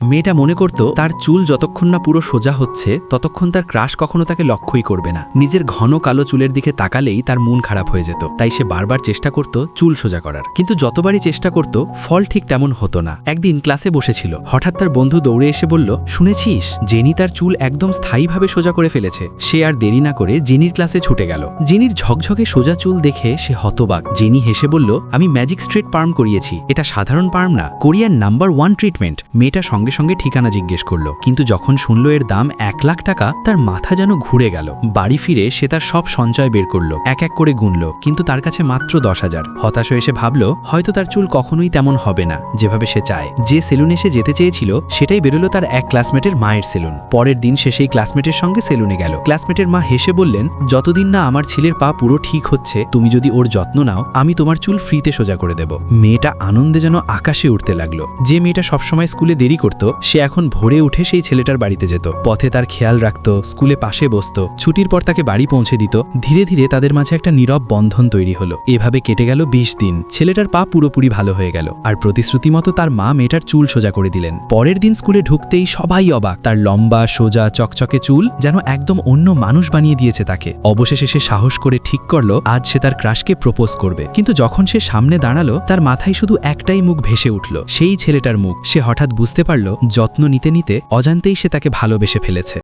মেয়েটা মনে করত তার চুল যতক্ষণ না পুরো সোজা হচ্ছে ততক্ষণ তার ক্রাশ কখনো তাকে লক্ষ্যই করবে না। নিজের ঘন কালো চুলের দিকে তাকালেই তার মন খারাপ হয়ে যেত। তাই সে বারবার চেষ্টা করত চুল সোজা করার, কিন্তু যতবারই চেষ্টা করত ফল ঠিক তেমন হতো না। একদিন ক্লাসে বসেছিল, হঠাৎ তার বন্ধু দৌড়ে এসে বলল, শুনেছিস জেনি তার চুল একদম স্থায়ীভাবে সোজা করে ফেলেছে। সে আর দেরি না করে জেনির ক্লাসে ছুটে গেল। জেনির ঝকঝকে সোজা চুল দেখে সে হতবাক। জেনি হেসে বলল, আমি ম্যাজিক স্ট্রেট পার্ম করিয়েছি, এটা সাধারণ পার্ম না, কোরিয়ার নাম্বার 1 ট্রিটমেন্ট। মেয়েটা সঙ্গে সঙ্গে ঠিকানা জিজ্ঞেস করলো, কিন্তু যখন শুনল এর দাম 1 লাখ টাকা তার মাথা যেন ঘুরে গেল। বাড়ি ফিরে সে তার সব সঞ্চয় বের করলো, এক এক করে গুনল, কিন্তু তার কাছে মাত্র 10,000। হতাশ হয়ে সে ভাবল হয়তো তার চুল কখনোই তেমন হবে না যেভাবে সে চায়। যে সেলুনে সে যেতে চেয়েছিল সেটাই বেরোলো তার এক ক্লাসমেটের মায়ের সেলুন। পরের দিন সে সেই ক্লাসমেটের সঙ্গে সেলুনে গেল। ক্লাসমেটের মা হেসে বললেন, যতদিন না আমার ছেলের পা পুরো ঠিক হচ্ছে তুমি যদি ওর যত্ন নাও আমি তোমার চুল ফ্রিতে সোজা করে দেব। মেয়েটা আনন্দে যেন আকাশে উঠতে লাগলো। যে মেয়েটা সবসময় স্কুলে দেরি করত সে এখন ভোরে উঠে সেই ছেলেটার বাড়িতে যেত, পথে তার খেয়াল রাখত, স্কুলে পাশে বসত, ছুটির পর তাকে বাড়ি পৌঁছে দিত। ধীরে ধীরে তাদের মাঝে একটা নীরব বন্ধন তৈরি হলো। এভাবে কেটে গেল 20 দিন। ছেলেটার পা পুরোপুরি ভালো হয়ে গেল, আর প্রতিশ্রুতি মতো তার মা মেয়েটার চুল সোজা করে দিলেন। পরের দিন স্কুলে ঢুকতেই সবাই অবাক, তার লম্বা সোজা চকচকে চুল যেন একদম অন্য মানুষ বানিয়ে দিয়েছে তাকে। অবশেষে সে সাহস করে ঠিক করলো আজ সে তার ক্রাশকে প্রপোজ করবে। কিন্তু যখন সে সামনে দাঁড়ালো তার মাথায় শুধু একটাই মুখ ভেসে উঠল, সেই ছেলেটার মুখ। সে হঠাৎ বুঝতে পারল যত্ন নিতে নিতে অজান্তেই সে তাকে ভালোবেসে ফেলেছে।